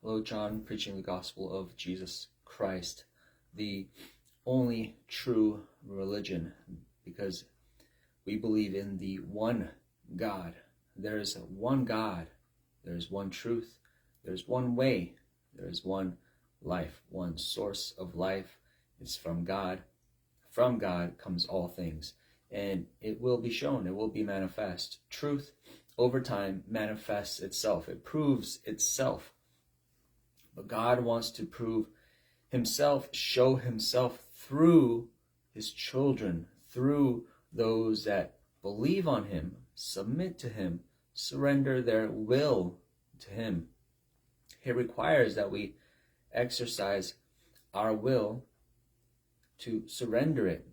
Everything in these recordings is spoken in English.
Hello, John, preaching the gospel of Jesus Christ, the only true religion, because we believe in the one God. There's one God, there's one truth, there's one way, there's one life, one source of life. It's from God. From God comes all things, and it will be shown, it will be manifest. Truth over time manifests itself, it proves itself. But God wants to prove himself, show himself through his children, through those that believe on him, submit to him, surrender their will to him. It requires that we exercise our will to surrender it.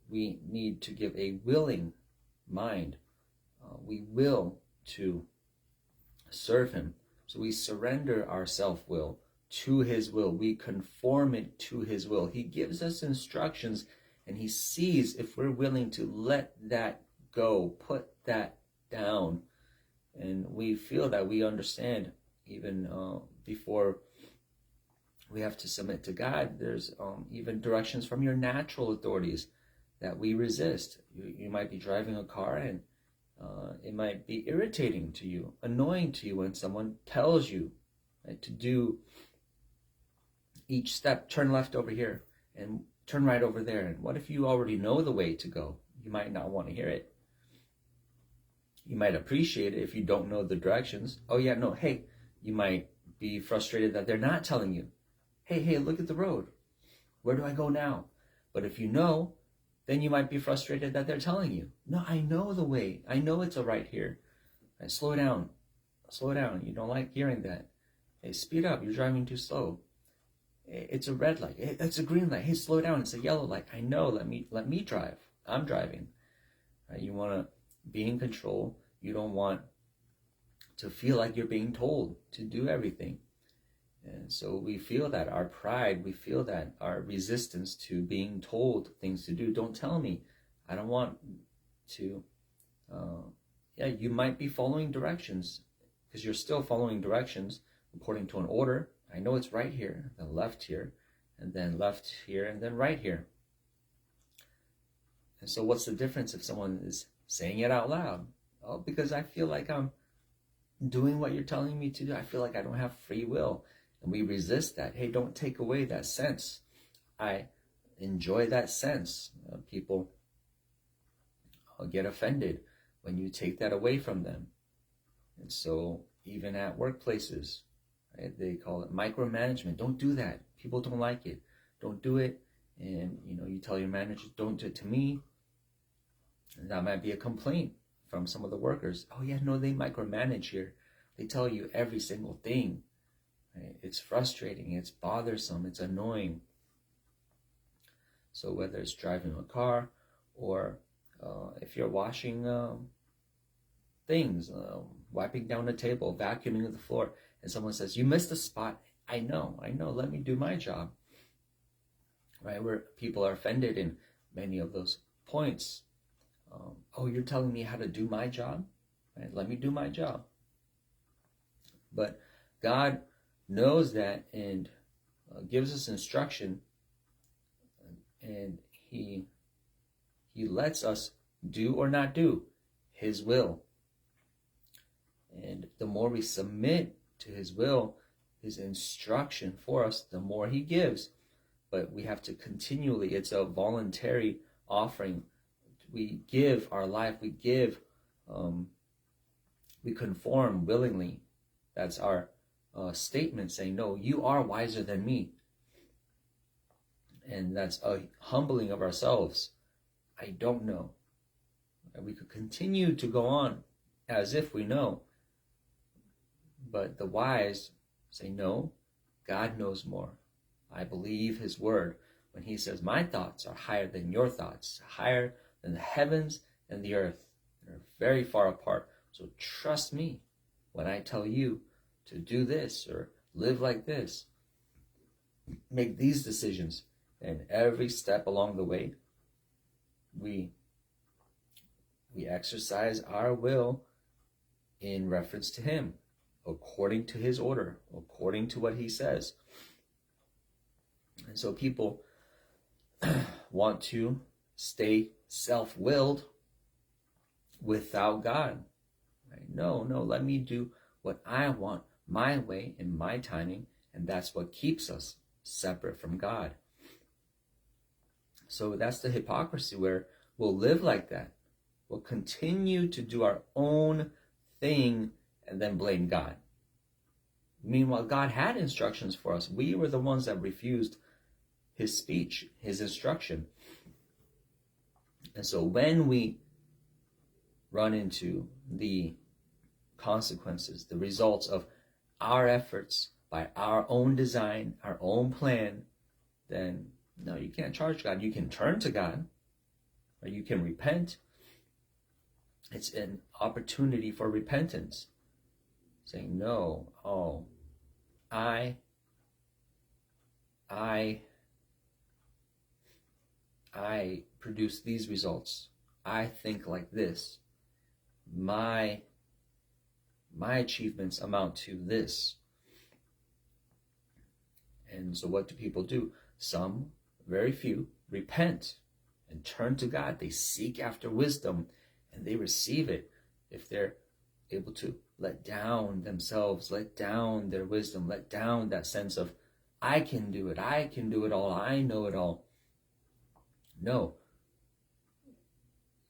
We need to give a willing mind. We will to serve him. So we surrender our self-will to his will. We conform it to his will. He gives us instructions, and he sees if we're willing to let that go, put that down. And we feel that we understand even before we have to submit to God. There's even directions from your natural authorities that we resist. You might be driving a car, and it might be irritating to you, annoying to you when someone tells you, right, to do each step, turn left over here and turn right over there. And what if you already know the way to go? You might not want to hear it. You might appreciate it if you don't know the directions. Oh yeah, no, hey, you might be frustrated that they're not telling you. Hey, look at the road. Where do I go now? But if you know, then you might be frustrated that they're telling you, no, I know the way. I know it's a right here. Right, slow down. Slow down. You don't like hearing that. Hey, speed up. You're driving too slow. It's a red light. It's a green light. Hey, slow down. It's a yellow light. I know. Let me drive. I'm driving. Right, you want to be in control. You don't want to feel like you're being told to do everything. And so we feel that our pride, we feel that our resistance to being told things to do. Don't tell me. I don't want to. You might be following directions because you're still following directions according to an order. I know it's right here, then left here, and then left here, and then right here. And so what's the difference if someone is saying it out loud? Oh, because I feel like I'm doing what you're telling me to do. I feel like I don't have free will. And we resist that. Hey, don't take away that sense. I enjoy that sense. People get offended when you take that away from them. And so even at workplaces, right, they call it micromanagement. Don't do that. People don't like it. Don't do it. And you tell your manager, don't do it to me. And that might be a complaint from some of the workers. Oh yeah, no, they micromanage here. They tell you every single thing. It's frustrating, it's bothersome, it's annoying. So whether it's driving a car or if you're washing things, wiping down the table, vacuuming the floor, and someone says, you missed a spot. I know, let me do my job. Right, where people are offended in many of those points. Oh, you're telling me how to do my job? Right, let me do my job. But God knows that and gives us instruction, and he lets us do or not do his will. And the more we submit to his will, his instruction for us, the more he gives. But we have to continually, it's a voluntary offering. We give our life, we give, we conform willingly. That's our statement saying, no, you are wiser than me. And that's a humbling of ourselves. I don't know. And we could continue to go on as if we know. But the wise say, no, God knows more. I believe his word when he says, my thoughts are higher than your thoughts, higher than the heavens and the earth. They're very far apart. So trust me when I tell you to do this or live like this, make these decisions. And every step along the way, we exercise our will in reference to him. according to his order, according to what he says. And so people want to stay self-willed without God. Right? No, let me do what I want, my way, in my timing, and that's what keeps us separate from God. So that's the hypocrisy, where we'll live like that. We'll continue to do our own thing and then blame God. Meanwhile, God had instructions for us. We were the ones that refused his speech, his instruction. And so when we run into the consequences, the results of our efforts by our own design, our own plan, then no, you can't charge God. You can turn to God, or you can repent. It's an opportunity for repentance. Saying, no, I produce these results. I think like this. My achievements amount to this. And so what do people do? Some, very few, repent and turn to God. They seek after wisdom and they receive it if they're able to let down themselves, let down their wisdom, let down that sense of, I can do it all, I know it all. No.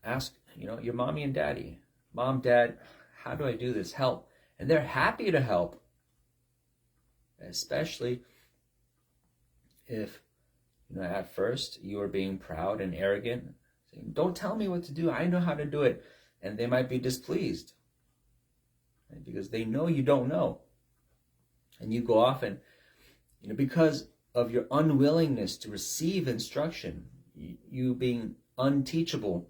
Ask, your mommy and daddy. Mom, dad, how do I do this? Help. And they're happy to help. Especially if, at first you are being proud and arrogant, saying, don't tell me what to do, I know how to do it. And they might be displeased, right? Because they know you don't know. And you go off and, because of your unwillingness to receive instruction, you being unteachable,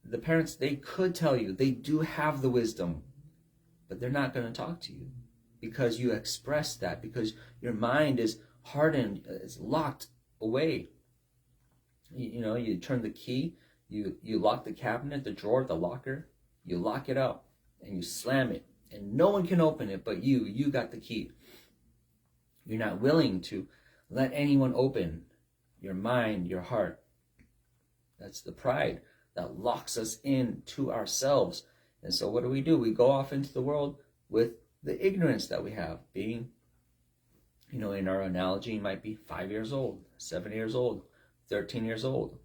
the parents, they could tell you, they do have the wisdom, but they're not going to talk to you because you express that, because your mind is hardened, it's locked away. You turn the key, you lock the cabinet, the drawer, the locker, you lock it up and you slam it, and no one can open it but you got the key. You're not willing to let anyone open your mind, your heart. That's the pride that locks us into ourselves. And so what do? We go off into the world with the ignorance that we have, being, in our analogy, you might be 5 years old, 7 years old, 13 years old.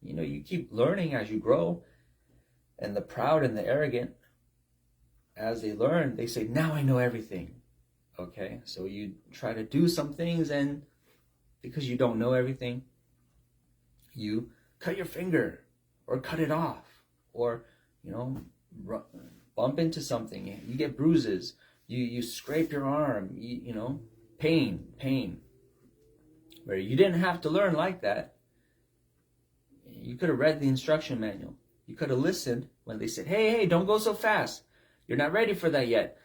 You keep learning as you grow. And the proud and the arrogant, as they learn, they say, now I know everything. Okay, so you try to do some things, and because you don't know everything, you cut your finger or cut it off, or bump into something, you get bruises, you scrape your arm, pain, where you didn't have to learn like that. You could have read the instruction manual. You could have listened when they said, hey, don't go so fast, you're not ready for that yet.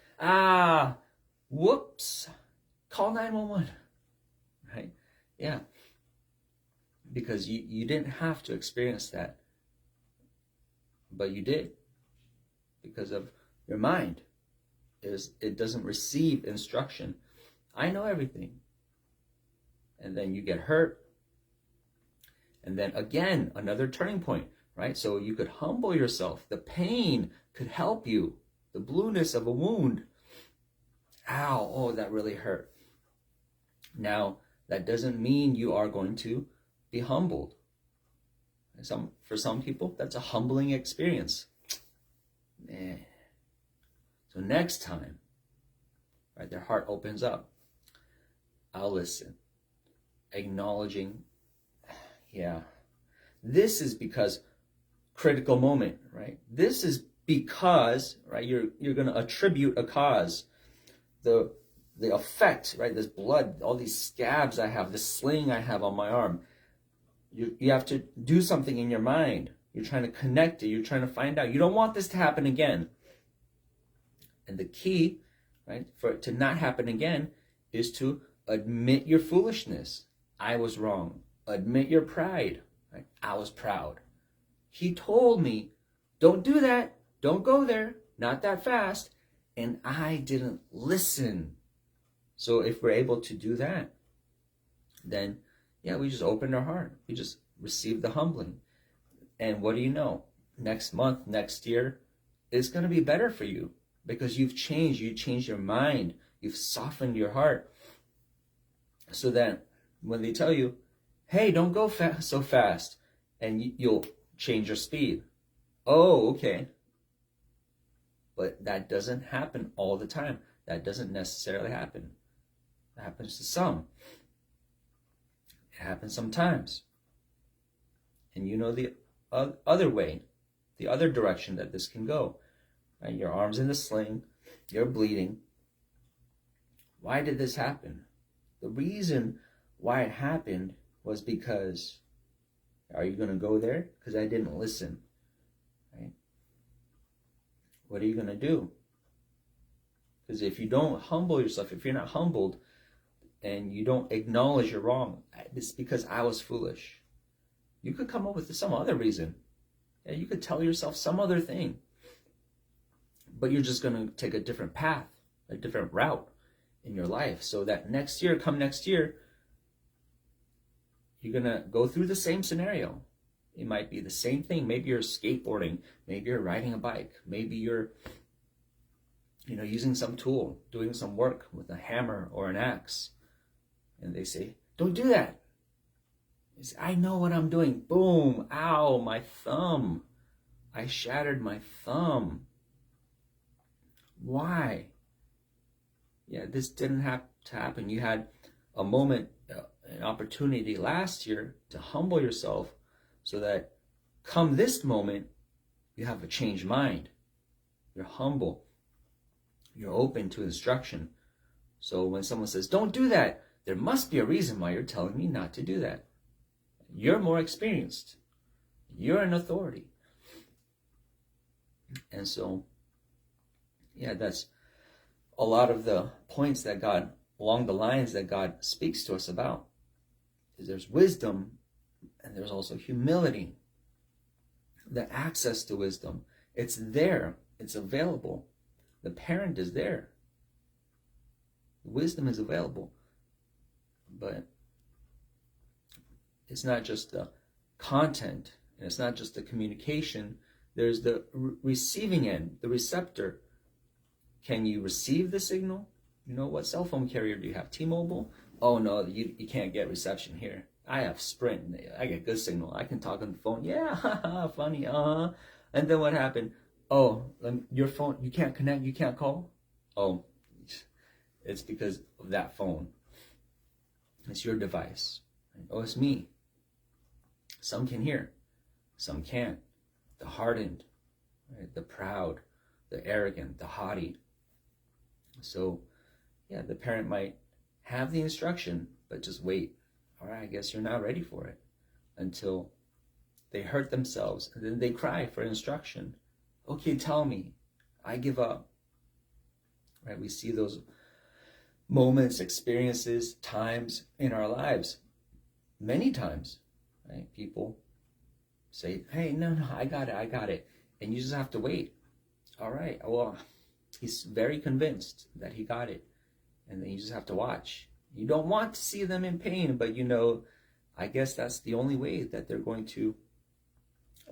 Whoops, call 911, right? Yeah, because you didn't have to experience that, but you did, because of your mind. It doesn't receive instruction. I know everything. And then you get hurt. And then again, another turning point, right? So you could humble yourself. The pain could help you. The blueness of a wound. Ow, oh, that really hurt. Now, that doesn't mean you are going to be humbled. For some people, that's a humbling experience. So next time, right, their heart opens up, I'll listen, acknowledging, this is because critical moment, right? This is because, right, you're going to attribute a cause. The effect, right, this blood, all these scabs I have, this sling I have on my arm, you have to do something in your mind. You're trying to connect it. You're trying to find out. You don't want this to happen again. And the key, right, for it to not happen again is to admit your foolishness. I was wrong. Admit your pride. Right? I was proud. He told me, don't do that. Don't go there. Not that fast. and I didn't listen. So if we're able to do that, then yeah, we just opened our heart. We just received the humbling. And what do you know? Next month, next year, it's going to be better for you because you've changed. You changed your mind. You've softened your heart so that when they tell you, hey, don't go so fast, and you'll change your speed. Oh, okay. But that doesn't happen all the time. That doesn't necessarily happen. It happens to some. It happens sometimes. And you know the other way, the other direction that this can go. Right? Your arm's in the sling, you're bleeding. Why did this happen? The reason why it happened was because, are you going to go there? Because I didn't listen. Right? What are you going to do? Because if you don't humble yourself, if you're not humbled and you don't acknowledge you're wrong, it's because I was foolish. You could come up with some other reason. Yeah, you could tell yourself some other thing. But you're just going to take a different path, a different route in your life. So that next year, come next year, you're going to go through the same scenario. It might be the same thing. Maybe you're skateboarding. Maybe you're riding a bike. Maybe you're, using some tool, doing some work with a hammer or an axe. And they say, don't do that. You say, I know what I'm doing. Boom. Ow, my thumb. I shattered my thumb. Why? Yeah, this didn't have to happen. You had a moment, an opportunity last year to humble yourself so that come this moment, you have a changed mind. You're humble. You're open to instruction. So when someone says, don't do that, there must be a reason why you're telling me not to do that. You're more experienced. You're an authority. And so, yeah, that's a lot of the points that God, along the lines that God speaks to us about. Is there's wisdom and there's also humility. The access to wisdom, it's there, it's available. The parent is there. Wisdom is available. But it's not just the content, and it's not just the communication. There's the receiving end, the receptor. Can you receive the signal? What cell phone carrier do you have? T-Mobile? Oh no, you can't get reception here. I have Sprint. I get good signal. I can talk on the phone. Yeah, funny. And then what happened? Oh, your phone, you can't connect, you can't call? Oh, it's because of that phone. It's your device. Oh, it's me. Some can hear, some can't. The hardened, right? The proud, the arrogant, the haughty. So, yeah, the parent might have the instruction, but just wait. All right, I guess you're not ready for it until they hurt themselves and then they cry for instruction. Okay, tell me. I give up. Right? We see those moments, experiences, times in our lives. Many times, right? People say, hey, no, I got it. And you just have to wait. All right, well, he's very convinced that he got it. And then you just have to watch. You don't want to see them in pain, but I guess that's the only way that they're going to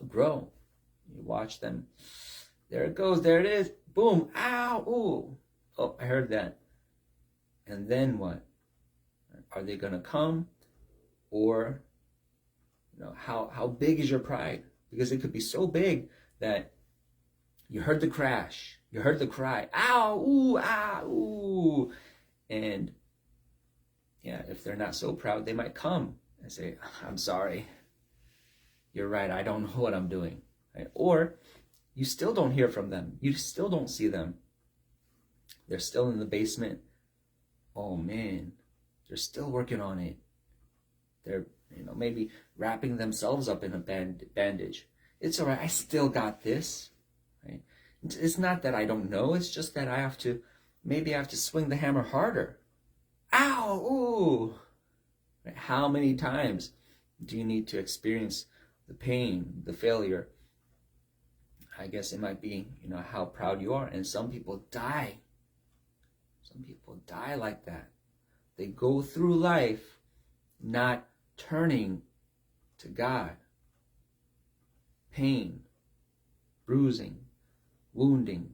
grow. You watch them. There it goes. There it is. Boom. Ow. Ooh. Oh, I heard that. And then what? Are they going to come? Or, how big is your pride? Because it could be so big that you heard the crash. You heard the cry. Ow. Ooh. Ah. Ooh. And, yeah, if they're not so proud, they might come and say, I'm sorry. You're right. I don't know what I'm doing. Right? Or you still don't hear from them. You still don't see them. They're still in the basement. Oh, man. They're still working on it. They're, maybe wrapping themselves up in a bandage. It's all right. I still got this. Right? It's not that I don't know. It's just that I have to swing the hammer harder. Ow! Ooh! Right? How many times do you need to experience the pain, the failure? I guess it might be, how proud you are. And some people die. Some people die like that. They go through life not turning to God. Pain, bruising, wounding,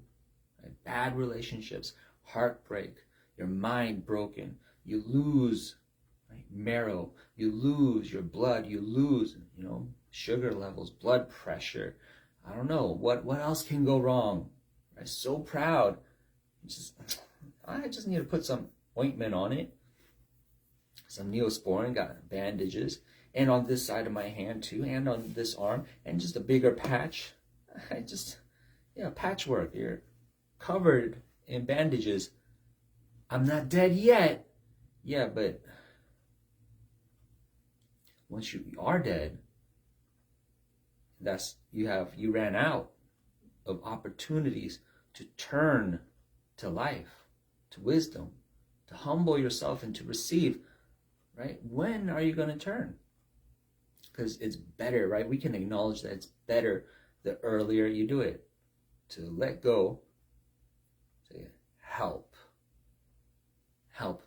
right? Bad relationships, heartbreak, your mind broken. You lose, right, marrow. You lose your blood. You lose, sugar levels, blood pressure. I don't know. What else can go wrong? I'm so proud. I just need to put some ointment on it. Some Neosporin, got bandages. And on this side of my hand too, and on this arm, and just a bigger patch. Patchwork. You're covered in bandages. I'm not dead yet. Yeah, but once you are dead, you ran out of opportunities to turn to life, to wisdom, to humble yourself and to receive, right? When are you going to turn? Because it's better, right? We can acknowledge that it's better the earlier you do it. To let go, say, help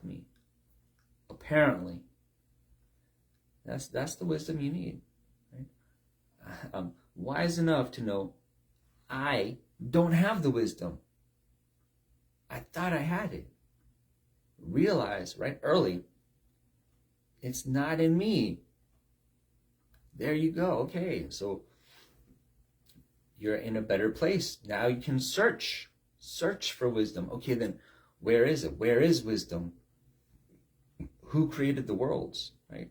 me. Apparently, that's the wisdom you need, right? I'm wise enough to know I don't have the wisdom. I thought I had it. Realize right early, it's not in me. There you go. Okay, so you're in a better place. Now you can search for wisdom. Okay, then where is it? Where is wisdom? Who created the worlds, right?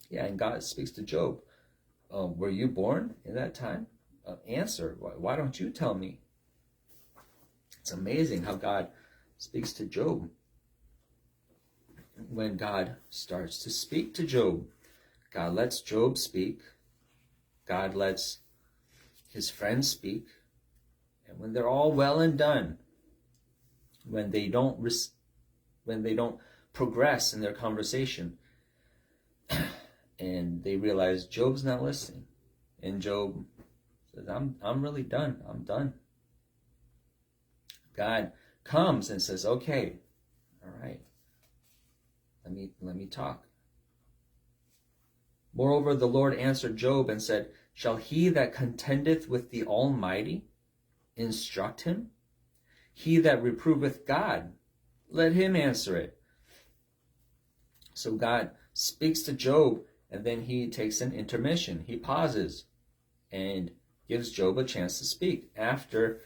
Yeah, and God speaks to Job. Were you born in that time? Answer. Why don't you tell me? It's amazing how God speaks to Job. When God starts to speak to Job, God lets Job speak. God lets his friends speak. And when they're all well and done, when they don't progress in their conversation, and they realize Job's not listening, and Job says, I'm really done. I'm done. God comes and says, okay, all right, let me talk. Moreover, the Lord answered Job and said, shall he that contendeth with the Almighty instruct him? He that reproveth God, let him answer it. So God speaks to Job, and then he takes an intermission. He pauses and gives Job a chance to speak. After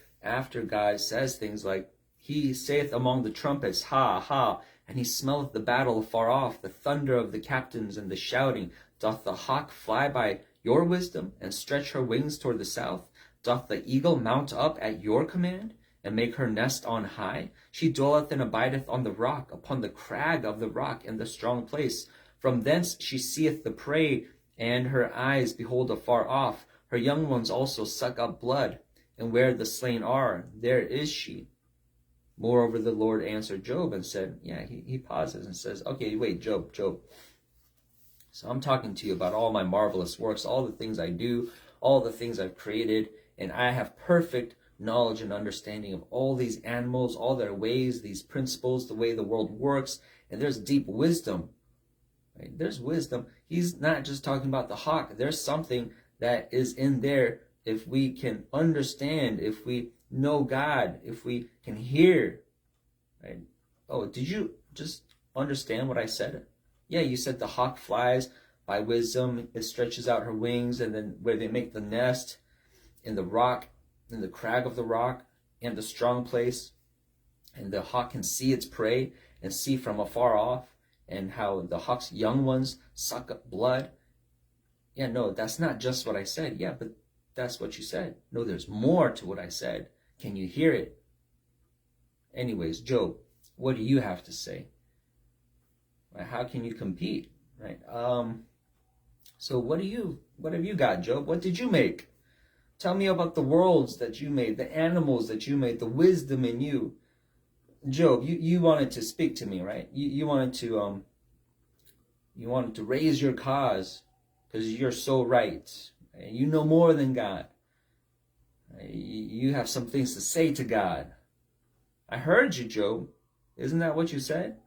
God says things like, he saith among the trumpets, ha, ha, and he smelleth the battle afar off, the thunder of the captains and the shouting. Doth the hawk fly by your wisdom, and stretch her wings toward the south? Doth the eagle mount up at your command, and make her nest on high? She dwelleth and abideth on the rock, upon the crag of the rock in the strong place. From thence she seeth the prey, and her eyes behold afar off. Her young ones also suck up blood, and where the slain are, there is she. Moreover, the Lord answered Job and said, he pauses and says, okay, wait, Job. So I'm talking to you about all my marvelous works, all the things I do, all the things I've created, and I have perfect knowledge and understanding of all these animals, all their ways, these principles, the way the world works, and there's deep wisdom. Right? There's wisdom. He's not just talking about the hawk. There's something that is in there if we can understand, if we know God, if we can hear. Right? Oh, did you just understand what I said? Yeah, you said the hawk flies by wisdom. It stretches out her wings, and then where they make the nest in the rock, in the crag of the rock, and the strong place. And the hawk can see its prey and see from afar off, and how the hawk's young ones suck up blood. Yeah, no, that's not just what I said. Yeah, but that's what you said. No, there's more to what I said. Can you hear it? Anyways, Job, what do you have to say? Right? How can you compete? Right? So what have you got, Job? What did you make? Tell me about the worlds that you made, the animals that you made, the wisdom in you. Job, you wanted to speak to me, right? You wanted to raise your cause because you're so right. You know more than God. You have some things to say to God. I heard you, Job. Isn't that what you said?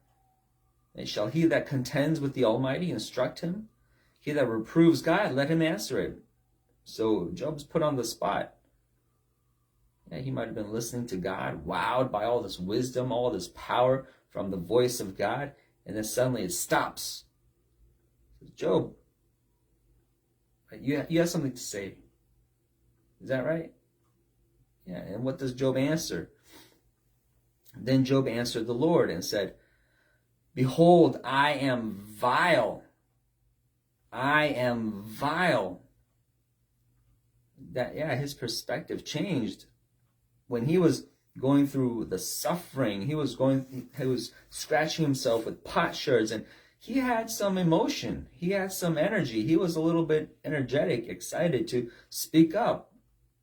And shall he that contends with the Almighty instruct him? He that reproves God, let him answer it. So Job's put on the spot. Yeah, he might have been listening to God, wowed by all this wisdom, all this power from the voice of God, and then suddenly it stops. Job, you have something to say. Is that right? Yeah, and what does Job answer? Then Job answered the Lord and said, Behold, I am vile. I am vile. His perspective changed. When he was going through the suffering, he was scratching himself with potsherds, and he had some emotion. He had some energy. He was a little bit energetic, excited to speak up.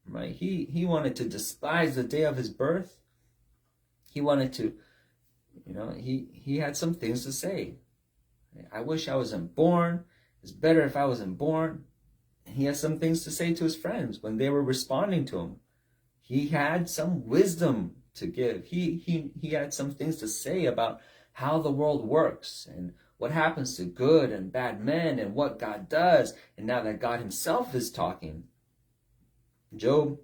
Right? He wanted to despise the day of his birth. He wanted to, he had some things to say. I wish I wasn't born. It's better if I wasn't born. He has some things to say to his friends when they were responding to him. He had some wisdom to give. He had some things to say about how the world works and what happens to good and bad men and what God does. And now that God himself is talking, Job,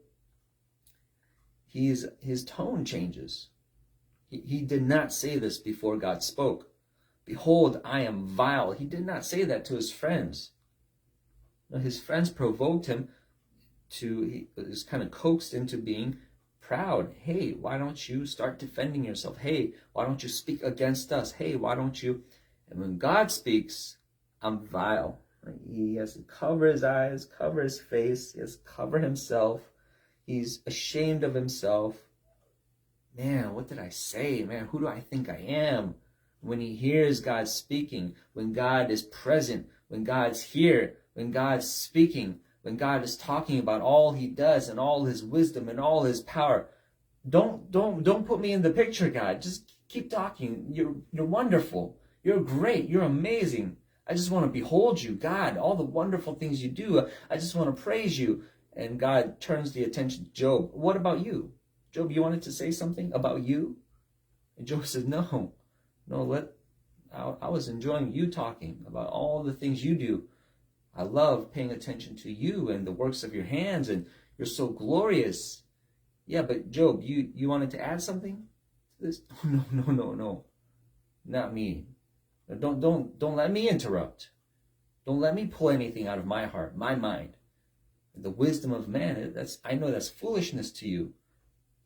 his tone changes. He did not say this before God spoke. Behold, I am vile. He did not say that to his friends. His friends provoked him he was kind of coaxed into being proud. Hey, why don't you start defending yourself? Hey, why don't you speak against us? Hey, why don't you? And when God speaks, I'm vile. He has to cover his eyes, cover his face. He has to cover himself. He's ashamed of himself. Man, what did I say? Man, who do I think I am? When he hears God speaking, when God is present, when God's here, when God's speaking, when God is talking about all he does and all his wisdom and all his power. Don't put me in the picture, God. Just keep talking. You're wonderful. You're great. You're amazing. I just want to behold you, God, all the wonderful things you do. I just want to praise you. And God turns the attention to Job. What about you? Job, you wanted to say something about you? And Job says, no, I was enjoying you talking about all the things you do. I love paying attention to you and the works of your hands, and you're so glorious. Yeah, but Job, you wanted to add something to this? No. Not me. Don't let me interrupt. Don't let me pull anything out of my heart, my mind. The wisdom of man, I know that's foolishness to you,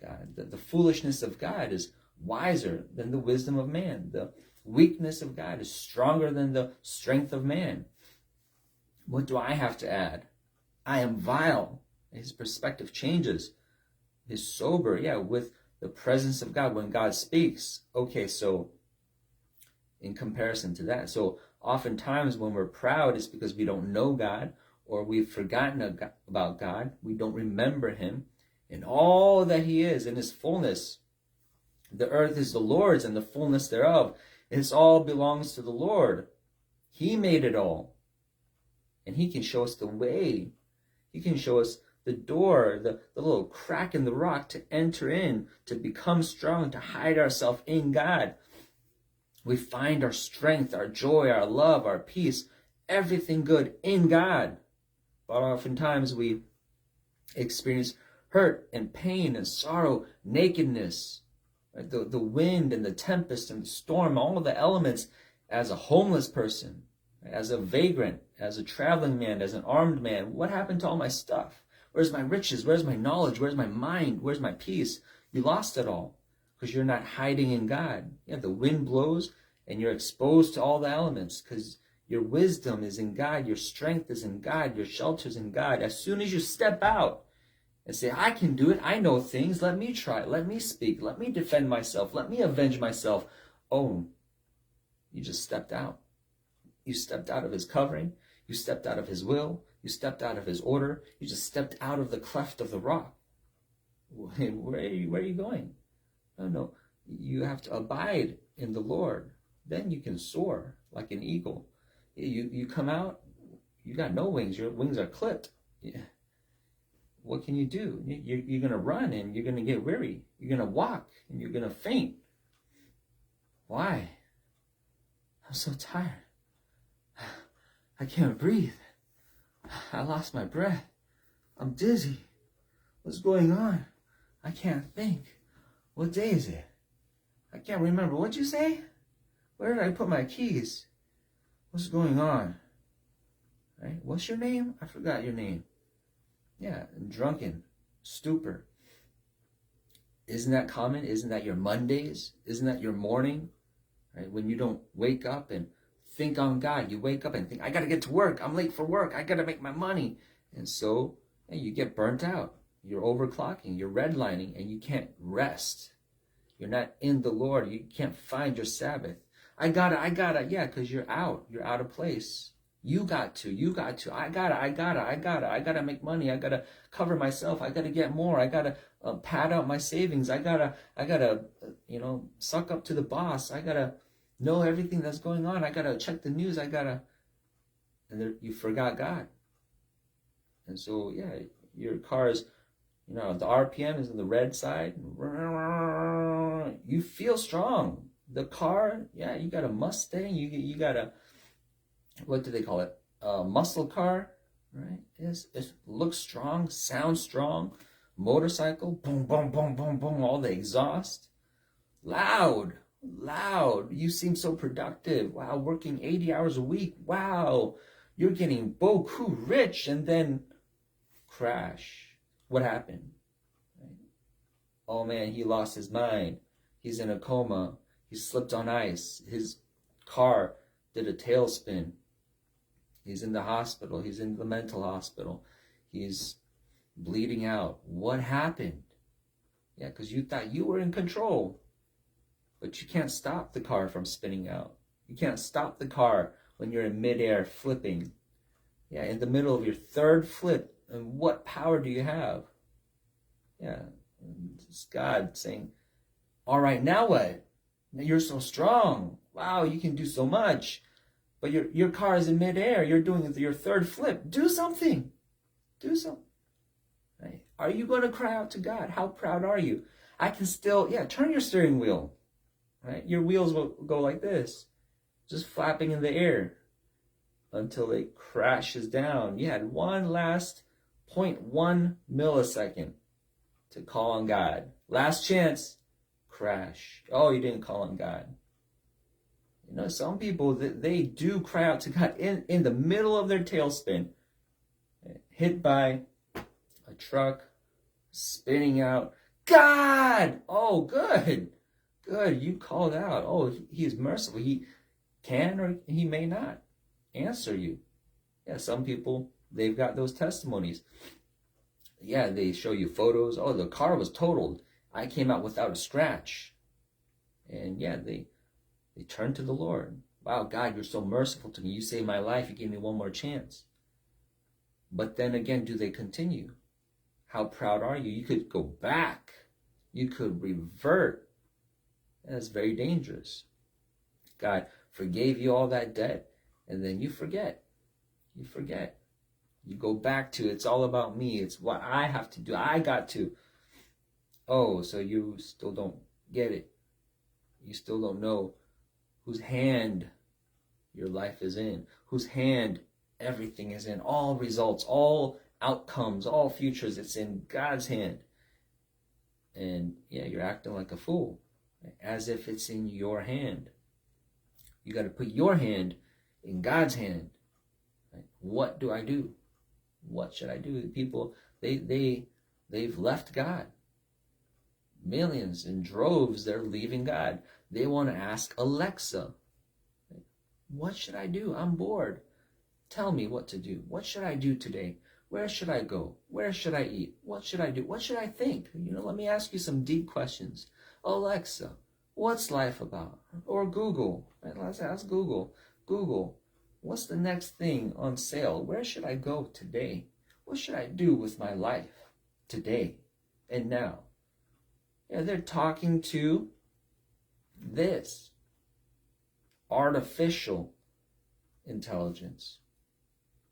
God. The foolishness of God is wiser than the wisdom of man. The weakness of God is stronger than the strength of man. What do I have to add? I am vile. His perspective changes. He's sober, with the presence of God when God speaks. Okay, so in comparison to that, so oftentimes when we're proud, it's because we don't know God or we've forgotten about God. We don't remember him and all that he is in his fullness. The earth is the Lord's and the fullness thereof. It all belongs to the Lord. He made it all. And he can show us the way. He can show us the door, the little crack in the rock to enter in, to become strong, to hide ourselves in God. We find our strength, our joy, our love, our peace, everything good in God. But oftentimes we experience hurt and pain and sorrow, nakedness, right? The wind and the tempest and the storm, all of the elements as a homeless person, as a vagrant, as a traveling man, as an armed man. What happened to all my stuff? Where's my riches? Where's my knowledge? Where's my mind? Where's my peace? You lost it all because you're not hiding in God. The wind blows and you're exposed to all the elements because your wisdom is in God. Your strength is in God. Your shelter is in God. As soon as you step out and say, I can do it. I know things. Let me try. Let me speak. Let me defend myself. Let me avenge myself. Oh, you just stepped out. You stepped out of his covering. You stepped out of his will. You stepped out of his order. You just stepped out of the cleft of the rock. Where are you going? No. You have to abide in the Lord. Then you can soar like an eagle. You come out, you got no wings. Your wings are clipped. Yeah. what can you do? You're going to run and you're going to get weary. You're going to walk and you're going to faint. Why? I'm so tired. I can't breathe. I lost my breath. I'm dizzy. What's going on? I can't think. What day is it? I can't remember. What'd you say? Where did I put my keys? What's going on? Right? What's your name? I forgot your name. Yeah, drunken, stupor. Isn't that common? Isn't that your Mondays? Isn't that your morning? Right? When you don't wake up and think on God, you wake up and think, I got to get to work. I'm late for work. I got to make my money. And so you get burnt out. You're overclocking. You're redlining and you can't rest. You're not in the Lord. You can't find your Sabbath. I gotta. Yeah, because you're out. You're out of place. You got to. I gotta make money. I gotta cover myself. I gotta get more. I gotta pad out my savings. I gotta, suck up to the boss. I gotta know everything that's going on. I gotta check the news. And there, you forgot God. And so, yeah, your car's, the RPM is on the red side. You feel strong. The car, yeah, you got a Mustang. You got a, what do they call it? A muscle car, right? It looks strong, sounds strong. Motorcycle, boom, boom, boom, boom, boom, all the exhaust. Loud. You seem so productive. Wow, working 80 hours a week. Wow, you're getting beaucoup rich, and then crash. What happened? Right? Oh man, he lost his mind. He's in a coma. He slipped on ice. His car did a tailspin. He's in the hospital. He's in the mental hospital. He's bleeding out. What happened? Yeah, because you thought you were in control. But you can't stop the car from spinning out. You can't stop the car when you're in midair flipping. Yeah, in the middle of your third flip. And what power do you have? Yeah, it's God saying, all right, now what? You're so strong. Wow, you can do so much. But your car is in midair. You're doing your third flip. Do something. Right? Are you going to cry out to God? How proud are you? I can still, turn your steering wheel. Right? Your wheels will go like this, just flapping in the air until it crashes down. You had one last 0.1 millisecond to call on God. Last chance, crash. Oh, you didn't call on God. Some people, they do cry out to God in the middle of their tailspin, hit by a truck, spinning out. God! Oh, good. You called out. Oh, he is merciful. He can or he may not answer you. Yeah, some people, they've got those testimonies. Yeah, they show you photos. Oh, the car was totaled. I came out without a scratch. And yeah, they turn to the Lord. Wow, God, you're so merciful to me. You saved my life. You gave me one more chance. But then again, do they continue? How proud are you? You could go back. You could revert. That's very dangerous. God forgave you all that debt, and then you forget. You go back to, it's all about me. It's what I have to do. I got to. Oh, so you still don't get it. You still don't know whose hand your life is in, whose hand everything is in. All results, all outcomes, all futures, it's in God's hand. And yeah, you're acting like a fool, as if it's in your hand. You got to put your hand in God's hand. Right? What do I do? What should I do? People, they've left God. Millions in droves, they're leaving God. They want to ask Alexa, what should I do? I'm bored. Tell me what to do. What should I do today? Where should I go? Where should I eat? What should I do? What should I think? Let me ask you some deep questions. Alexa, what's life about? Or Google, right? Let's ask Google. Google, what's the next thing on sale? Where should I go today? What should I do with my life today and now? Yeah, they're talking to this artificial intelligence.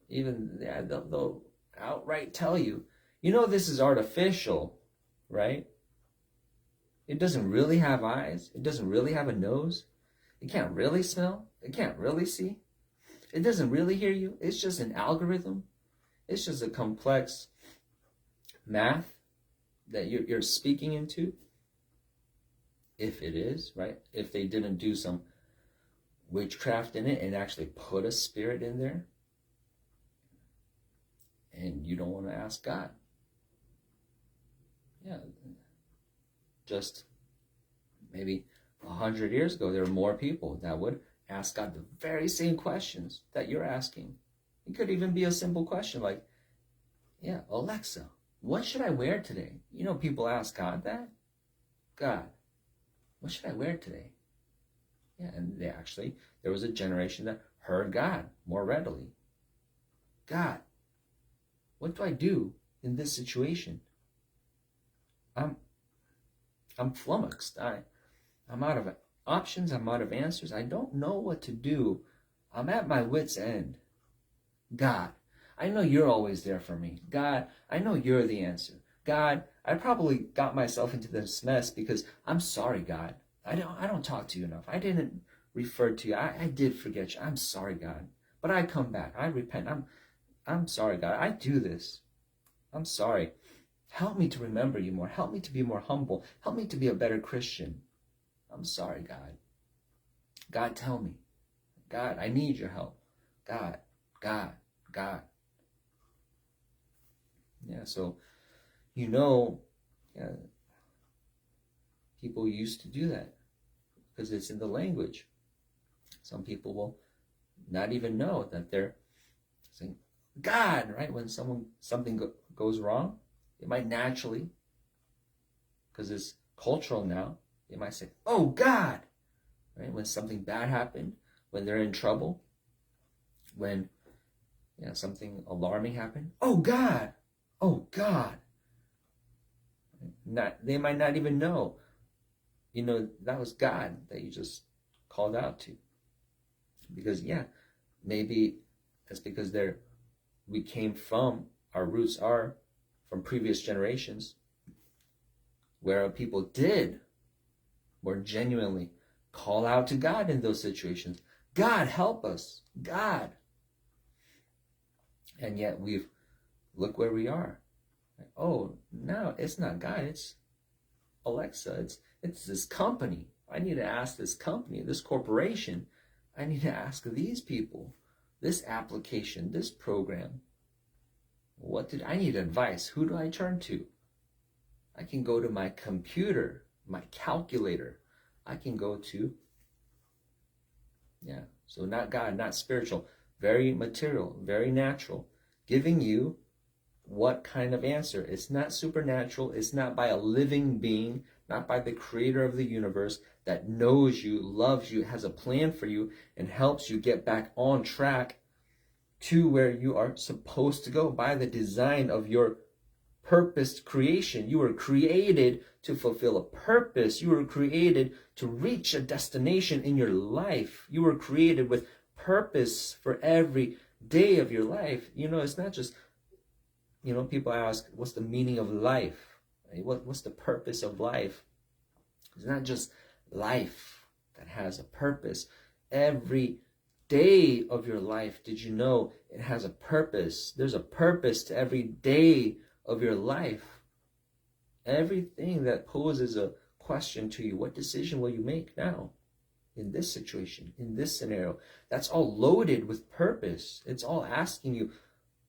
Even they'll outright tell you, You know this is artificial, right? It doesn't really have eyes. It doesn't really have a nose. It can't really smell. It can't really see. It doesn't really hear you. It's just an algorithm. It's just a complex math that you're speaking into. If it is, right? If they didn't do some witchcraft in it and actually put a spirit in there, and you don't want to ask God. Yeah, just maybe 100 years ago, there were more people that would ask God the very same questions that you're asking. It could even be a simple question like, yeah, Alexa, what should I wear today? You know, people ask God that. God, what should I wear today? Yeah, and there was a generation that heard God more readily. God, what do I do in this situation? I'm flummoxed. I'm out of options. I'm out of answers. I don't know what to do. I'm at my wit's end. God, I know you're always there for me. God, I know you're the answer. God, I probably got myself into this mess because I'm sorry, God. I don't talk to you enough. I didn't refer to you. I did forget you. I'm sorry, God. But I come back. I repent. I'm sorry, God. I do this. I'm sorry. Help me to remember you more. Help me to be more humble. Help me to be a better Christian. I'm sorry, God. God, tell me. God, I need your help. God. Yeah, so, yeah, people used to do that because it's in the language. Some people will not even know that they're saying, God, right? When something goes wrong, it might naturally, because it's cultural now, they might say, oh, God, right? When something bad happened, when they're in trouble, when something alarming happened, oh, God, oh, God. They might not even know, that was God that you just called out to. Because, maybe that's because our roots are from previous generations where people did more genuinely call out to God in those situations. God, help us. God. And yet look where we are. Oh, no, it's not God. It's Alexa. It's this company. I need to ask this company, this corporation. I need to ask these people, this application, this program. I need advice. Who do I turn to? I can go to my computer, my calculator. I can go to, so not God, not spiritual, very material, very natural, giving you what kind of answer. It's not supernatural. It's not by a living being, not by the creator of the universe that knows you, loves you, has a plan for you, and helps you get back on track to where you are supposed to go by the design of your purposed creation. You were created to fulfill a purpose. You were created to reach a destination in your life. You were created with purpose for every day of your life. It's not just, people ask, what's the meaning of life? What's the purpose of life? It's not just life that has a purpose. Every day of your life, did you know it has a purpose? There's a purpose to every day of your life. Everything that poses a question to you, what decision will you make now in this situation, in this scenario? That's all loaded with purpose. It's all asking you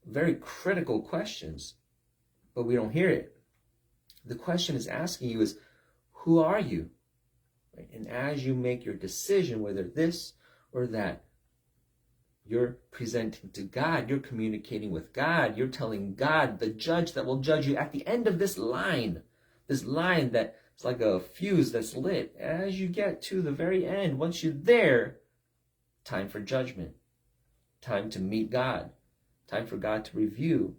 very critical questions, but we don't hear it. The question is asking you is, who are you? Right? And as you make your decision, whether this or that, you're presenting to God, you're communicating with God, you're telling God, the judge that will judge you at the end of this line that it's like a fuse that's lit. As you get to the very end, once you're there, time for judgment, time to meet God, time for God to review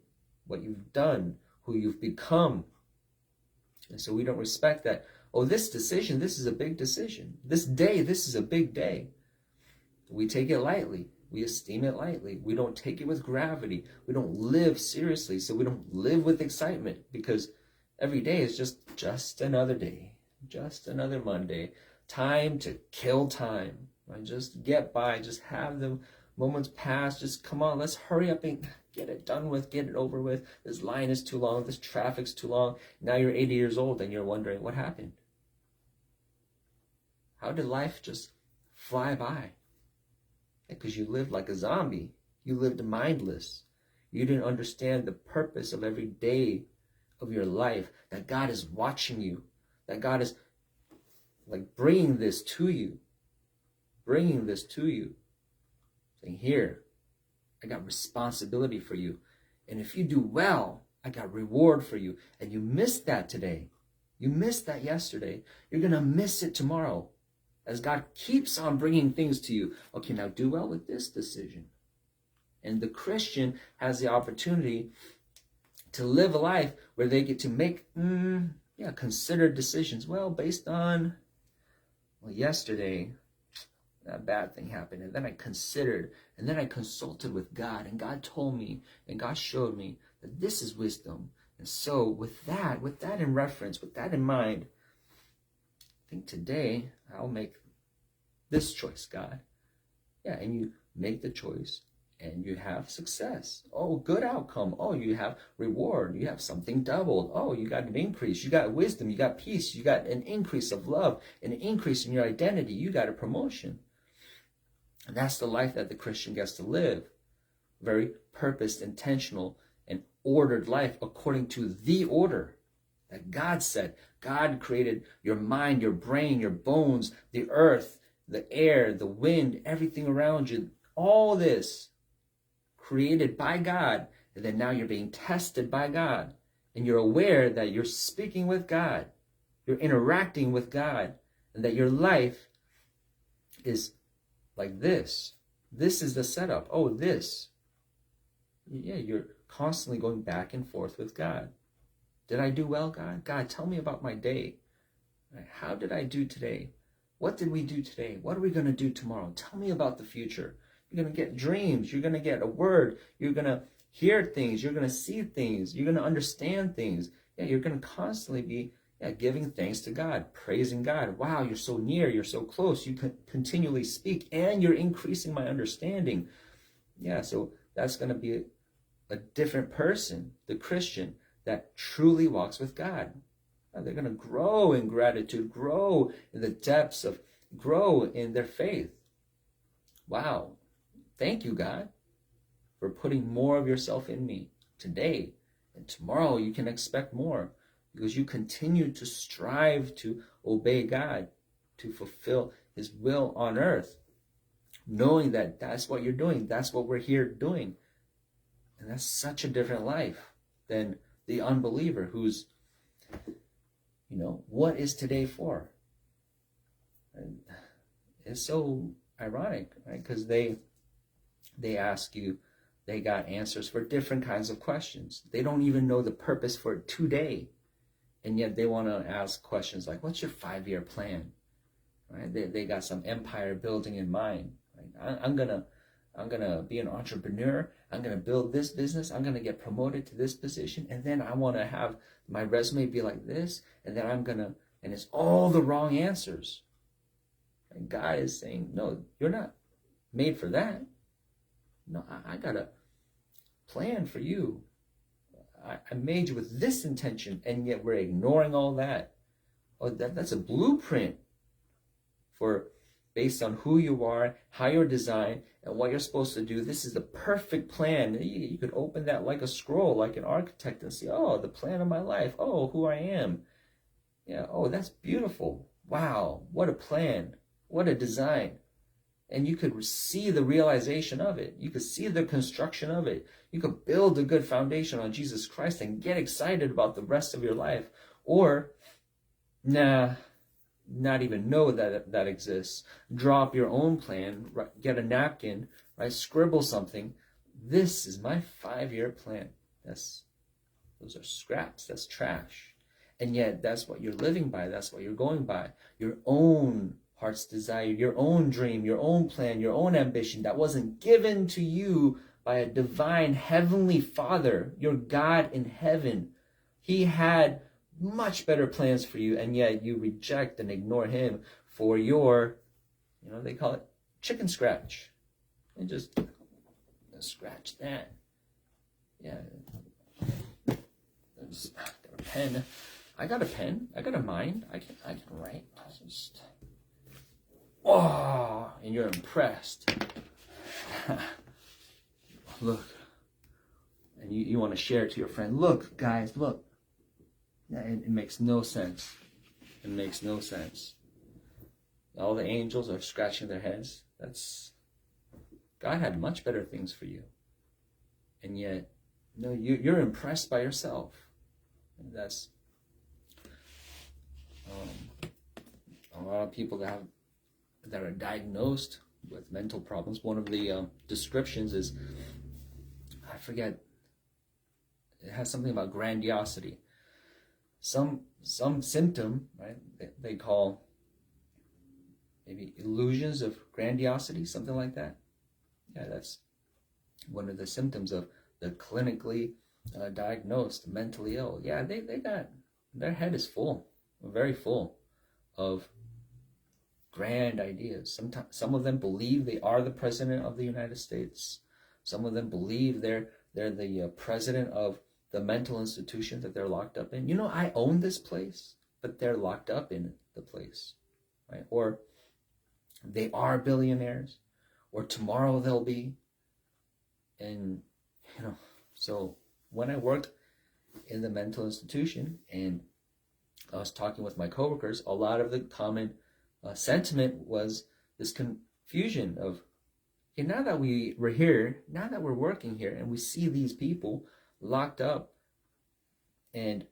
what you've done, who you've become. And so we don't respect that. Oh, this decision, this is a big decision. This day, this is a big day. We take it lightly. We esteem it lightly. We don't take it with gravity. We don't live seriously. So we don't live with excitement, because every day is just another day, just another Monday. Time to kill time. Right? Just get by. Just have the moments pass. Just come on, let's hurry up and get it done with, get it over with. This line is too long. This traffic's too long. Now you're 80 years old and you're wondering what happened. How did life just fly by? Because you lived like a zombie. You lived mindless. You didn't understand the purpose of every day of your life, that God is watching you, that God is like bringing this to you, saying, here, I got responsibility for you. And if you do well, I got reward for you. And you missed that today. You missed that yesterday. You're going to miss it tomorrow, as God keeps on bringing things to you. Okay, now do well with this decision. And the Christian has the opportunity to live a life where they get to make considered decisions. Well, based on, yesterday, that bad thing happened. And then I considered, and then I consulted with God. And God told me, and God showed me that this is wisdom. And so with that in reference, with that in mind, I think today I'll make this choice, God. Yeah, and you make the choice and you have success. Oh, good outcome. Oh, you have reward. You have something doubled. Oh, you got an increase. You got wisdom. You got peace. You got an increase of love, an increase in your identity. You got a promotion. And that's the life that the Christian gets to live. Very purposed, intentional, and ordered life according to the order that God said. God created your mind, your brain, your bones, the earth, the air, the wind, everything around you. All this created by God. And then now you're being tested by God. And you're aware that you're speaking with God. You're interacting with God. And that your life is like this. This is the setup. Oh, this. Yeah, you're constantly going back and forth with God. Did I do well, God? God, tell me about my day. How did I do today? What did we do today? What are we going to do tomorrow? Tell me about the future. You're going to get dreams. You're going to get a word. You're going to hear things. You're going to see things. You're going to understand things. Yeah, you're going to constantly be giving thanks to God, praising God. Wow, you're so near. You're so close. You can continually speak, and you're increasing my understanding. Yeah, so that's going to be a different person, the Christian that truly walks with God. They're going to grow in gratitude, grow in the depths of, grow in their faith. Wow. Thank you, God, for putting more of yourself in me today. And tomorrow you can expect more, because you continue to strive to obey God, to fulfill his will on earth, knowing that that's what you're doing. That's what we're here doing. And that's such a different life than the unbeliever who's, what is today for? And it's so ironic, right? Because they ask you, they got answers for different kinds of questions. They don't even know the purpose for today. And yet they want to ask questions like, what's your 5-year plan? Right? They got some empire building in mind. Right? I'm gonna be an entrepreneur. I'm gonna build this business. I'm gonna get promoted to this position, and then I want to have my resume be like this, and then and it's all the wrong answers. And God is saying, no, you're not made for that. No, I got a plan for you. I made you with this intention, and yet we're ignoring all that. Oh, that's a blueprint for based on who you are, how you're designed, and what you're supposed to do. This is the perfect plan. You could open that like a scroll, like an architect, and see, oh, the plan of my life. Oh, who I am. Yeah, oh, that's beautiful. Wow, what a plan. What a design. And you could see the realization of it. You could see the construction of it. You could build a good foundation on Jesus Christ and get excited about the rest of your life. Or, not even know that exists. Draw up your own plan, get a napkin, right? Scribble something. This is my 5-year plan. Those are scraps. That's trash. And yet that's what you're living by. That's what you're going by. Your own heart's desire, your own dream, your own plan, your own ambition that wasn't given to you by a divine heavenly Father, your God in heaven. He had much better plans for you, and yet you reject and ignore him for your, they call it chicken scratch. And just scratch that. Yeah. Got a pen. I got a pen. I got a mind. I can write. Just... Oh, and you're impressed. Look. And you want to share it to your friend. Look, guys, look. Yeah, it makes no sense. It makes no sense. All the angels are scratching their heads. God had much better things for you. And yet, no, you're impressed by yourself. And that's a lot of people that are diagnosed with mental problems. One of the descriptions is, I forget, it has something about grandiosity. Some symptom, right? They call maybe illusions of grandiosity, something like that. Yeah, that's one of the symptoms of the clinically diagnosed mentally ill. Yeah, they got, their head is full, very full of grand ideas. Sometimes some of them believe they are the president of the United States. Some of them believe they're the president of the mental institution that they're locked up in. I own this place, but they're locked up in the place, right? Or they are billionaires, or tomorrow they'll be. And, so when I worked in the mental institution and I was talking with my coworkers, a lot of the common sentiment was this confusion of, okay, now that we're here, now that we're working here, and we see these people locked up and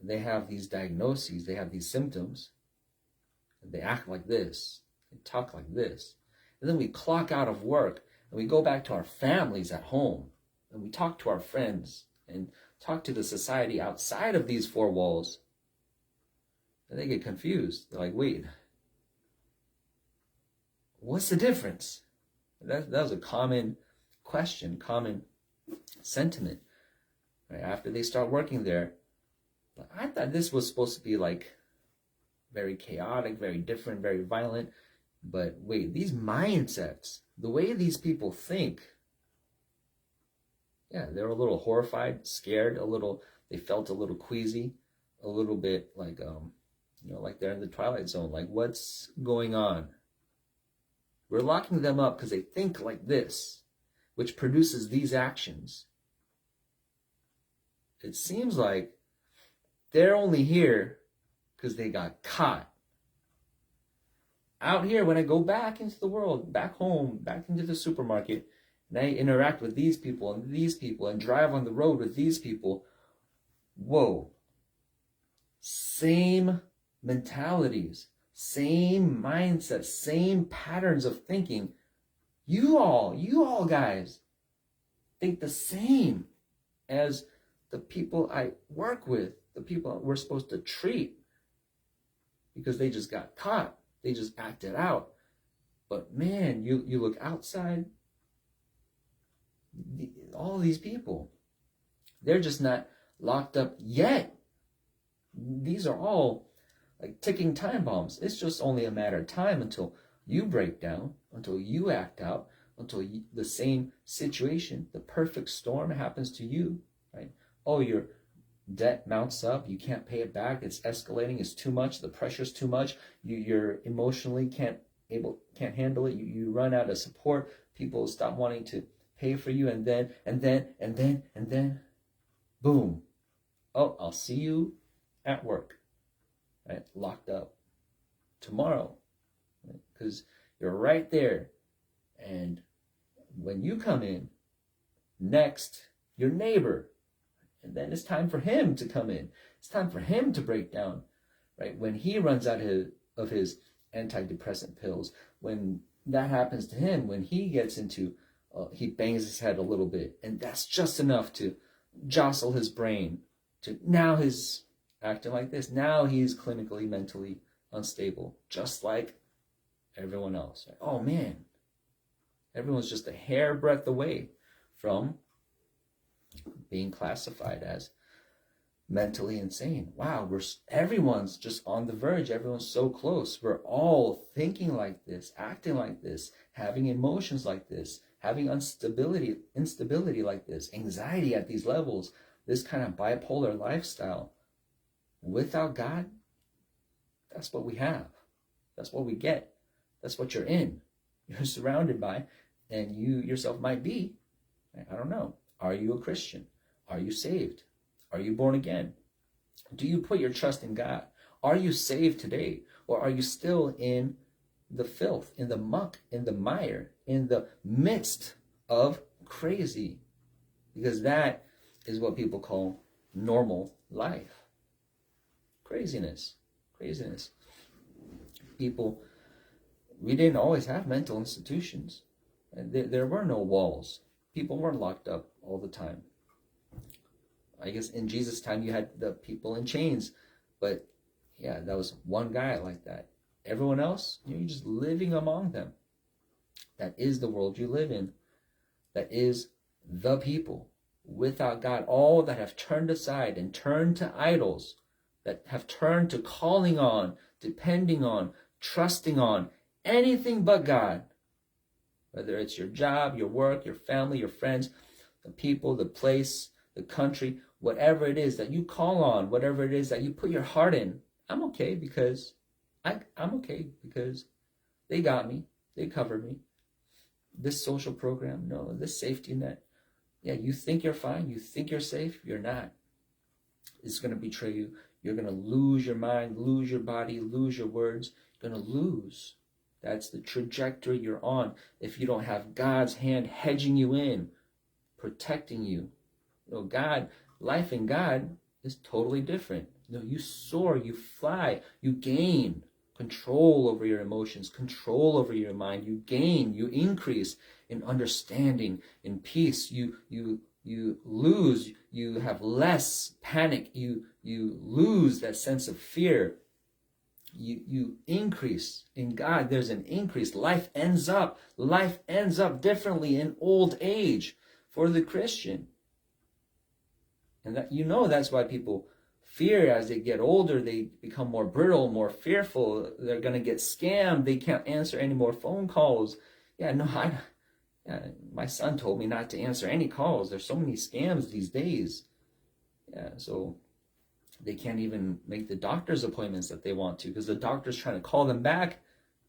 they have these diagnoses, they have these symptoms, they act like this, they talk like this, and then we clock out of work and we go back to our families at home and we talk to our friends and talk to the society outside of these four walls, and they get confused. They're like, wait, what's the difference? That was a common question, common sentiment, right? After they start working there. But I thought this was supposed to be like very chaotic, very different, very violent. But wait, these mindsets, the way these people think, yeah, they're a little horrified, scared, they felt a little queasy, a little bit like, like they're in the Twilight Zone. Like, what's going on? We're locking them up because they think like this, which produces these actions. It seems like they're only here because they got caught. Out here, when I go back into the world, back home, back into the supermarket, and I interact with these people and drive on the road with these people, whoa. Same mentalities, same mindsets, same patterns of thinking. You all guys think the same as the people I work with, the people we're supposed to treat, because they just got caught. They just acted out. But man, you look outside, all these people, they're just not locked up yet. These are all like ticking time bombs. It's just only a matter of time until you break down, until you act out, until the same situation, the perfect storm happens to you, right? Oh, your debt mounts up, you can't pay it back, it's escalating, it's too much, the pressure's too much, you're emotionally can't handle it, you run out of support, people stop wanting to pay for you, and then boom, oh, I'll see you at work, right? Locked up tomorrow, because you're right there. And when you come in next, your neighbor, and then it's time for him to come in. It's time for him to break down, right? When he runs out of his antidepressant pills, when that happens to him, when he gets into, he bangs his head a little bit, and that's just enough to jostle his brain. To now he's acting like this. Now he's clinically mentally unstable, just like everyone else. Oh man, everyone's just a hairbreadth away from being classified as mentally insane. Wow, everyone's just on the verge. Everyone's so close. We're all thinking like this, acting like this, having emotions like this, having instability like this, anxiety at these levels, this kind of bipolar lifestyle. Without God, that's what we have. That's what we get. That's what you're in. You're surrounded by, and you yourself might be. I don't know. Are you a Christian? Are you saved? Are you born again? Do you put your trust in God? Are you saved today? Or are you still in the filth, in the muck, in the mire, in the midst of crazy? Because that is what people call normal life. Craziness. People, we didn't always have mental institutions. There were no walls. People weren't locked up all the time. I guess in Jesus' time you had the people in chains, but yeah, that was one guy like that. Everyone else, you're just living among them. That is the world you live in. That is the people without God, all that have turned aside and turned to idols, that have turned to calling on, depending on, trusting on anything but God. Whether it's your job, your work, your family, your friends, the people, the place, the country, whatever it is that you call on, whatever it is that you put your heart in, I'm okay because I'm okay because they got me, they covered me. This social program, no, this safety net. Yeah, you think you're fine, you think you're safe, you're not. It's going to betray you. You're going to lose your mind, lose your body, lose your words. You're going to lose. That's the trajectory you're on if you don't have God's hand hedging you in, protecting you. You know, God, life in God is totally different. You know, you soar, you fly, you gain control over your emotions, control over your mind. You gain, you increase in understanding, in peace. You lose, you have less panic. You lose that sense of fear. You increase in God. There's an increase. Life ends up differently in old age for the Christian. And that, you know, that's why people fear as they get older. They become more brittle, more fearful. They're going to get scammed. They can't answer any more phone calls. My son told me not to answer any calls. There's so many scams these days. So they can't even make the doctor's appointments that they want to because the doctor's trying to call them back.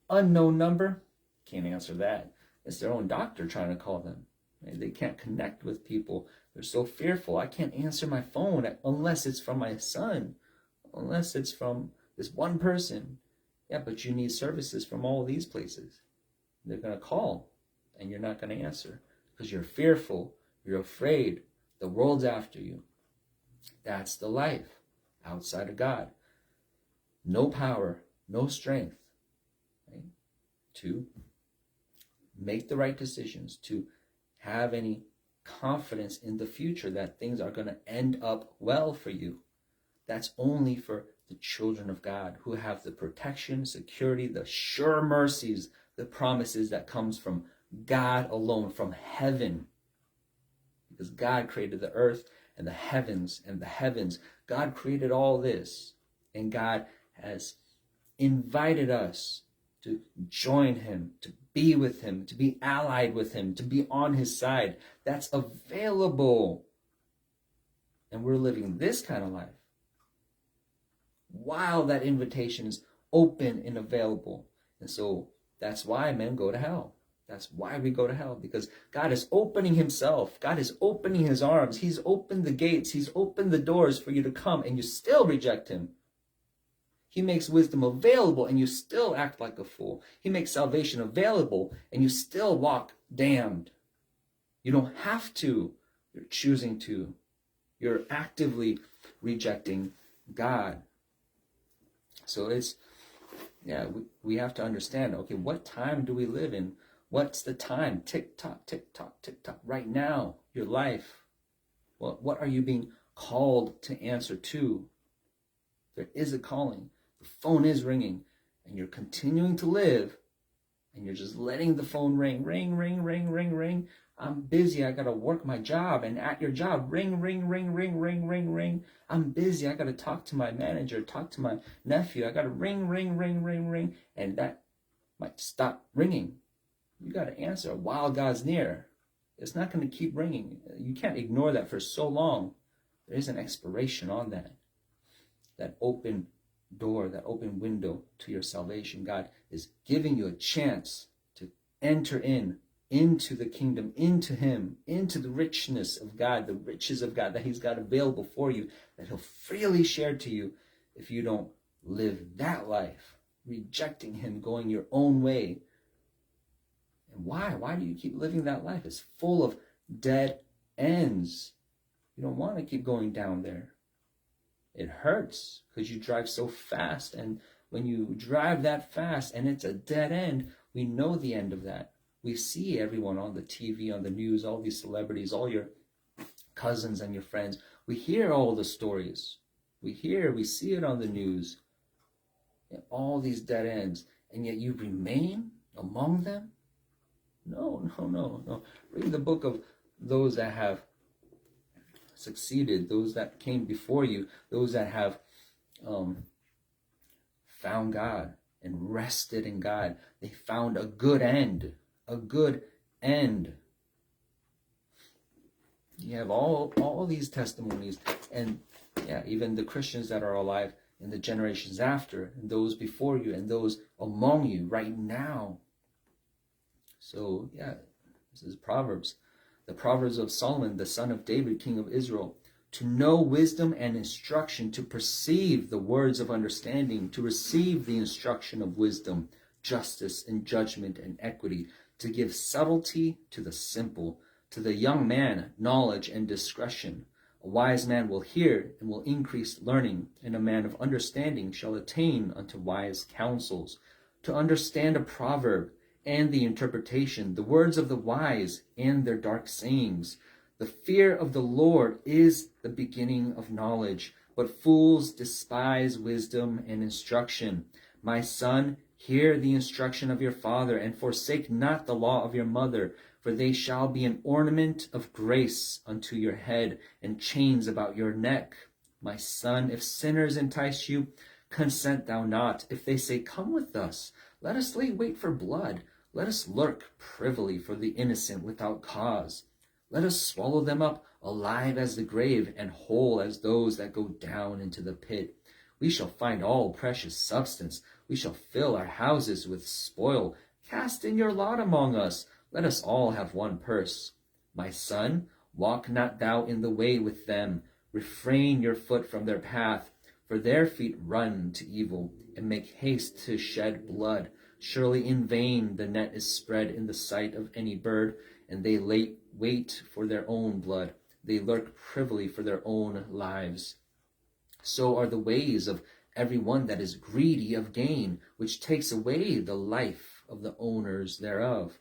Unknown number. Can't answer that. It's their own doctor trying to call them. They can't connect with people. They're so fearful. I can't answer my phone unless it's from my son, unless it's from this one person. Yeah, but you need services from all these places. They're going to call, and you're not going to answer because you're fearful. You're afraid. The world's after you. That's the life outside of God. No power, no strength, right? To make the right decisions, to have any confidence in the future that things are going to end up well for you. That's only for the children of God who have the protection, security, the sure mercies, the promises that comes from God alone, from heaven. Because God created the earth and the heavens and the heavens. God created all this, and God has invited us to join him, to be with him, to be allied with him, to be on his side. That's available. And we're living this kind of life while that invitation is open and available. And so that's why men go to hell. That's why we go to hell, because God is opening himself. God is opening his arms. He's opened the gates. He's opened the doors for you to come, and you still reject him. He makes wisdom available, and you still act like a fool. He makes salvation available, and you still walk damned. You don't have to. You're choosing to. You're actively rejecting God. So we have to understand, okay, what time do we live in? What's the time? Tick tock, tick tock, tick tock. Right now, your life. What are you being called to answer to? There is a calling. The phone is ringing, and you're continuing to live And you're just letting the phone ring, ring, ring, ring, ring, ring. I'm busy. I got to work my job. And at your job, ring, ring, ring, ring, ring, ring, ring. I'm busy. I got to talk to my manager, talk to my nephew. I got to ring, ring, ring, ring, ring. And that might stop ringing. You got to answer while God's near. It's not going to keep ringing. You can't ignore that for so long. There is an expiration on that. That open door, that open window to your salvation. God is giving you a chance to enter into the kingdom, into him, into the richness of God, the riches of God that he's got available for you, that he'll freely share to you if you don't live that life, rejecting him, going your own way. And why? Why do you keep living that life? It's full of dead ends. You don't want to keep going down there. It hurts because you drive so fast. And when you drive that fast and it's a dead end, we know the end of that. We see everyone on the TV, on the news, all these celebrities, all your cousins and your friends. We hear all the stories. We see it on the news. And all these dead ends. And yet you remain among them? No. Read the book of those that have succeeded, those that came before you, those that have found God and rested in God. They found a good end. A good end. You have all these testimonies, and even the Christians that are alive in the generations after, and those before you, and those among you right now. So this is Proverbs. The Proverbs of Solomon, the son of David, king of Israel, to know wisdom and instruction, to perceive the words of understanding, to receive the instruction of wisdom, justice and judgment and equity, to give subtlety to the simple, to the young man knowledge and discretion. A wise man will hear and will increase learning, and a man of understanding shall attain unto wise counsels. To understand a proverb and the interpretation, the words of the wise and their dark sayings. The fear of the Lord is the beginning of knowledge, but fools despise wisdom and instruction. My son, hear the instruction of your father, and forsake not the law of your mother, for they shall be an ornament of grace unto your head, and chains about your neck. My son, if sinners entice you, consent thou not. If they say, come with us, let us lay wait for blood. Let us lurk privily for the innocent without cause. Let us swallow them up alive as the grave, and whole as those that go down into the pit. We shall find all precious substance. We shall fill our houses with spoil. Cast in your lot among us. Let us all have one purse. My son, walk not thou in the way with them. Refrain your foot from their path. For their feet run to evil, and make haste to shed blood. Surely in vain the net is spread in the sight of any bird, and they wait for their own blood. They lurk privily for their own lives. So are the ways of every one that is greedy of gain, which takes away the life of the owners thereof.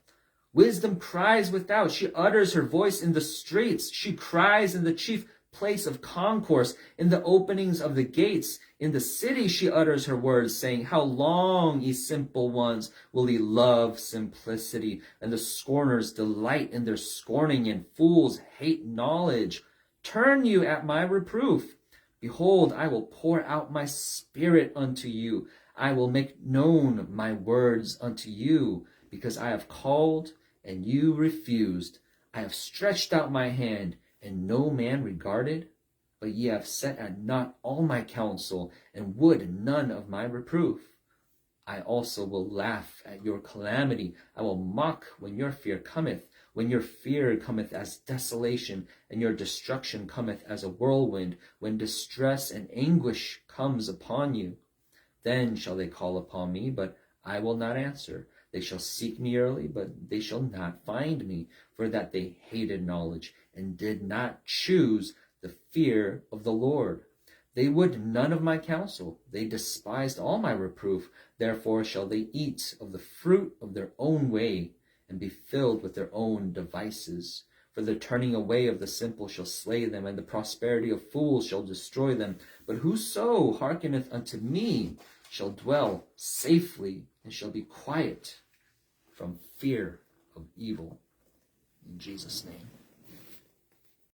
Wisdom cries without, she utters her voice in the streets. She cries in the chief place of concourse, in the openings of the gates. In the city she utters her words, saying, how long, ye simple ones, will ye love simplicity? And the scorners delight in their scorning, and fools hate knowledge. Turn you at my reproof. Behold, I will pour out my spirit unto you. I will make known my words unto you, because I have called, and you refused. I have stretched out my hand, and no man regarded. But ye have set at naught all my counsel, and would none of my reproof. I also will laugh at your calamity. I will mock when your fear cometh. When your fear cometh as desolation, and your destruction cometh as a whirlwind, when distress and anguish comes upon you. Then shall they call upon me, but I will not answer. They shall seek me early, but they shall not find me, for that they hated knowledge, and did not choose the fear of the Lord. They would none of my counsel. They despised all my reproof. Therefore shall they eat of the fruit of their own way, and be filled with their own devices. For the turning away of the simple shall slay them, and the prosperity of fools shall destroy them. But whoso hearkeneth unto me shall dwell safely, and shall be quiet. from fear of evil. In Jesus' name.